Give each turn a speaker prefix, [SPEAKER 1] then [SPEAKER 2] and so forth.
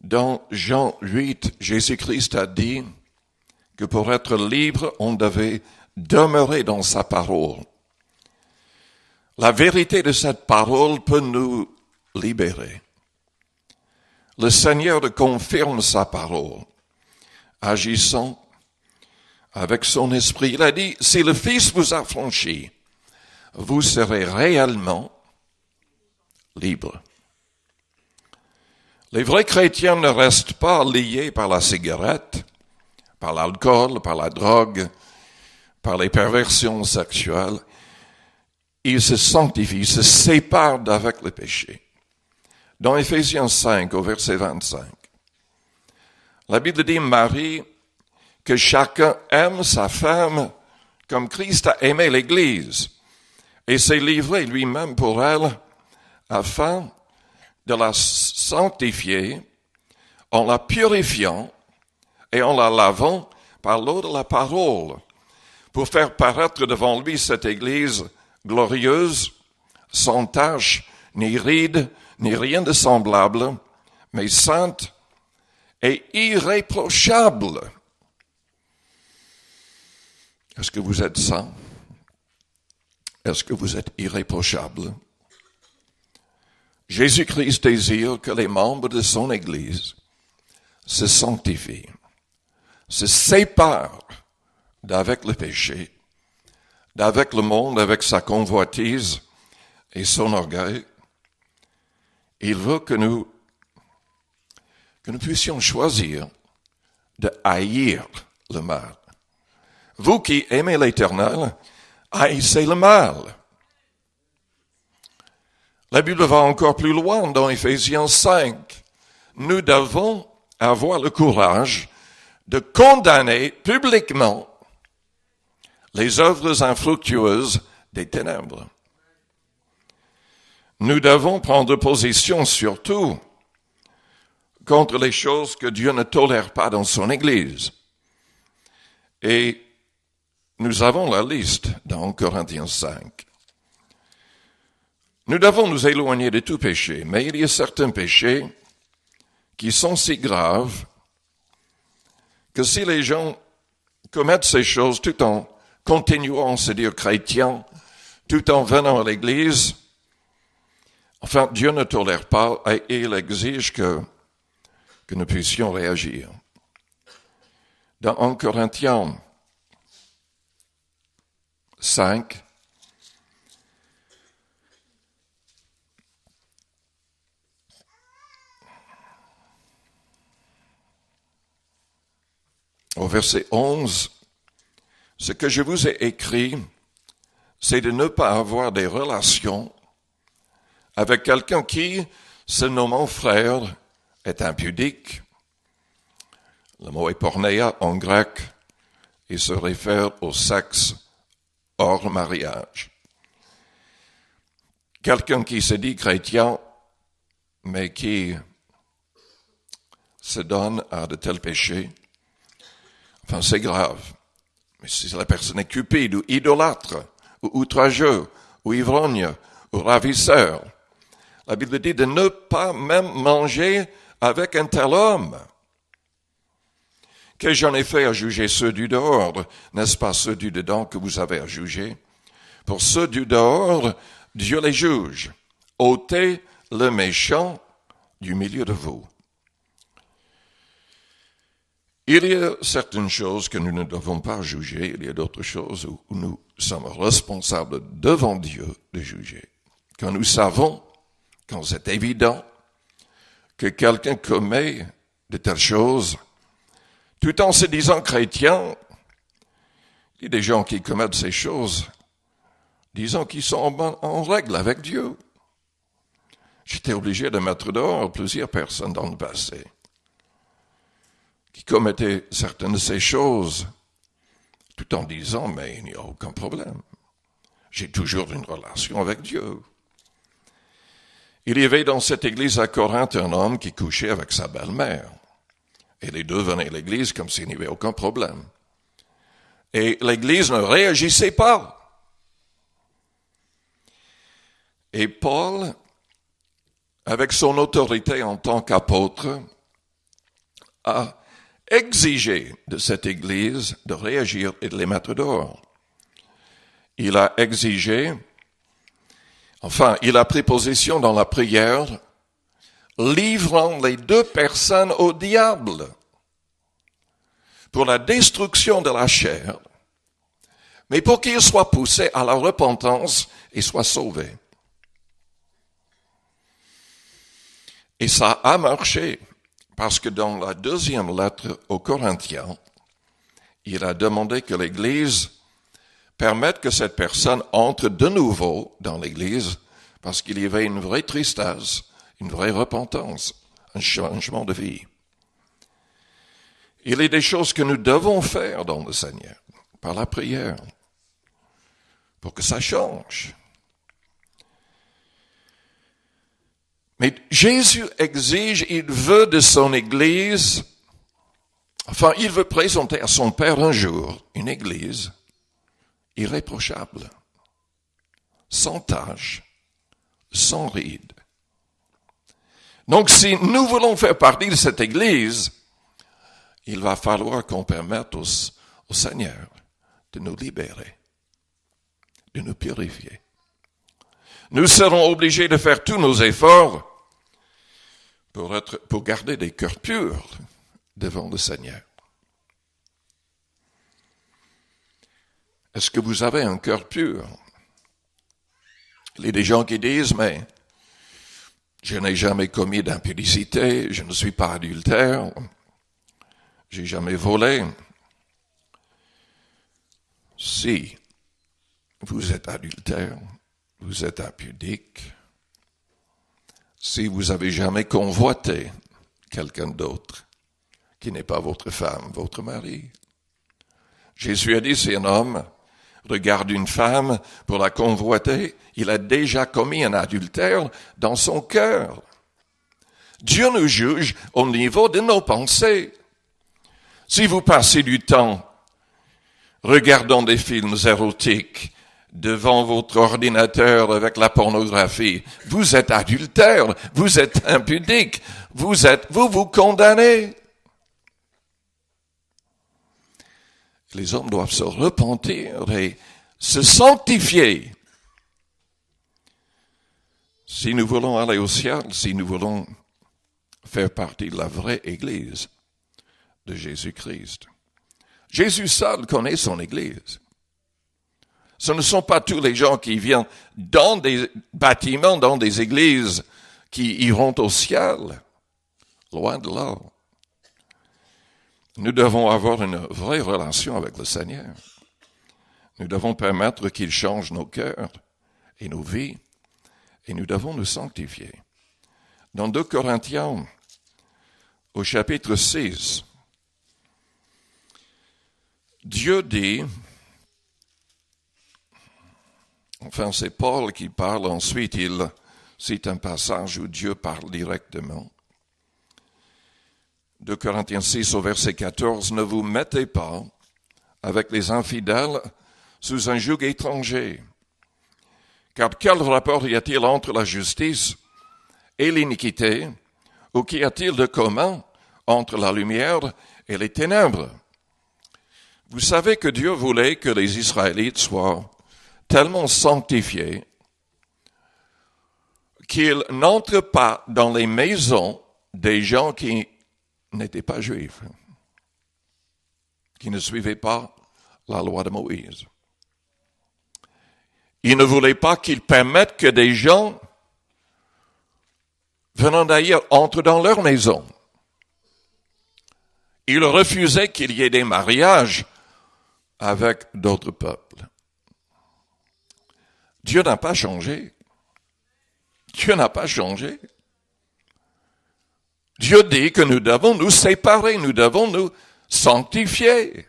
[SPEAKER 1] Dans Jean 8, Jésus-Christ a dit que pour être libre, on devait demeurer dans sa parole. La vérité de cette parole peut nous libérer. Le Seigneur confirme sa parole, agissant avec son esprit. Il a dit, si le Fils vous affranchit, vous serez réellement libres. Les vrais chrétiens ne restent pas liés par la cigarette, par l'alcool, par la drogue, par les perversions sexuelles. Ils se sanctifient, ils se séparent d'avec le péché. Dans Éphésiens 5, au verset 25, la Bible dit, Marie, que chacun aime sa femme comme Christ a aimé l'Église et s'est livré lui-même pour elle afin de la sanctifier en la purifiant et en la lavant par l'eau de la parole pour faire paraître devant lui cette Église glorieuse, sans tache, ni ride, ni rien de semblable, mais sainte et irréprochable. Est-ce que vous êtes saint? Est-ce que vous êtes irréprochable? Jésus-Christ désire que les membres de son Église se sanctifient, se séparent d'avec le péché, d'avec le monde, avec sa convoitise et son orgueil. Il veut que nous puissions choisir de haïr le mal. Vous qui aimez l'Éternel, haïssez le mal. La Bible va encore plus loin dans Éphésiens 5. Nous devons avoir le courage de condamner publiquement les œuvres infructueuses des ténèbres. Nous devons prendre position surtout contre les choses que Dieu ne tolère pas dans son Église. Et nous avons la liste dans Corinthiens 5. Nous devons nous éloigner de tout péché, mais il y a certains péchés qui sont si graves que si les gens commettent ces choses tout en continuant à se dire chrétiens, tout en venant à l'Église, enfin, Dieu ne tolère pas et il exige que nous puissions réagir. Dans 1 Corinthiens 5, au verset 11, ce que je vous ai écrit, c'est de ne pas avoir des relations avec quelqu'un qui, se nommant frère, est impudique. Le mot est porneia en grec et se réfère au sexe hors mariage. Quelqu'un qui se dit chrétien, mais qui se donne à de tels péchés, enfin c'est grave. Mais si la personne est cupide ou idolâtre, ou outrageux, ou ivrogne, ou ravisseur, la Bible dit de ne pas même manger avec un tel homme. Que j'en ai fait à juger ceux du dehors, n'est-ce pas ceux du dedans que vous avez à juger? Pour ceux du dehors, Dieu les juge. Ôtez le méchant du milieu de vous. Il y a certaines choses que nous ne devons pas juger, il y a d'autres choses où nous sommes responsables devant Dieu de juger. Quand nous savons, quand c'est évident que quelqu'un commet de telles choses, tout en se disant chrétien, il y a des gens qui commettent ces choses, disant qu'ils sont en règle avec Dieu. J'étais obligé de mettre dehors plusieurs personnes dans le passé qui commettaient certaines de ces choses, tout en disant, mais il n'y a aucun problème. J'ai toujours une relation avec Dieu. Il y avait dans cette église à Corinthe un homme qui couchait avec sa belle-mère. Et les deux venaient à l'église comme s'il n'y avait aucun problème. Et l'église ne réagissait pas. Et Paul, avec son autorité en tant qu'apôtre, a exigé de cette Église de réagir et de les mettre dehors. Il a exigé, il a pris position dans la prière, livrant les deux personnes au diable pour la destruction de la chair, mais pour qu'ils soient poussés à la repentance et soient sauvés. Et ça a marché, parce que dans la deuxième lettre aux Corinthiens, il a demandé que l'Église permette que cette personne entre de nouveau dans l'Église, parce qu'il y avait une vraie tristesse, une vraie repentance, un changement de vie. Il y a des choses que nous devons faire dans le Seigneur, par la prière, pour que ça change. Mais Jésus exige, il veut de son Église, il veut présenter à son Père un jour une Église irréprochable, sans tache, sans ride. Donc si nous voulons faire partie de cette Église, il va falloir qu'on permette au Seigneur de nous libérer, de nous purifier. Nous serons obligés de faire tous nos efforts pour garder des cœurs purs devant le Seigneur. Est-ce que vous avez un cœur pur? Il y a des gens qui disent, mais je n'ai jamais commis d'impudicité, je ne suis pas adultère, j'ai jamais volé. Si vous êtes adultère, vous êtes impudique, si vous avez jamais convoité quelqu'un d'autre qui n'est pas votre femme, votre mari. Jésus a dit, si un homme regarde une femme pour la convoiter, il a déjà commis un adultère dans son cœur. Dieu nous juge au niveau de nos pensées. Si vous passez du temps regardant des films érotiques devant votre ordinateur avec la pornographie, vous êtes adultère, vous êtes impudique, vous vous condamnez. Les hommes doivent se repentir et se sanctifier. Si nous voulons aller au ciel, si nous voulons faire partie de la vraie Église de Jésus-Christ. Jésus seul connaît son Église. Ce ne sont pas tous les gens qui viennent dans des bâtiments, dans des églises, qui iront au ciel. Loin de là. Nous devons avoir une vraie relation avec le Seigneur. Nous devons permettre qu'il change nos cœurs et nos vies, et nous devons nous sanctifier. Dans 2 Corinthiens, au chapitre 6, Dieu dit, c'est Paul qui parle, ensuite il cite un passage où Dieu parle directement. 2 Corinthiens 6 au verset 14, « Ne vous mettez pas avec les infidèles sous un joug étranger. Car quel rapport y a-t-il entre la justice et l'iniquité, ou qu'y a-t-il de commun entre la lumière et les ténèbres? Vous savez que Dieu voulait que les Israélites soient tellement sanctifiés qu'ils n'entrent pas dans les maisons des gens qui n'étaient pas juifs, qui ne suivaient pas la loi de Moïse. Il ne voulait pas qu'ils permettent que des gens venant d'ailleurs entrent dans leur maison. Il refusait qu'il y ait des mariages avec d'autres peuples. Dieu n'a pas changé. Dieu n'a pas changé. Dieu dit que nous devons nous séparer, nous devons nous sanctifier.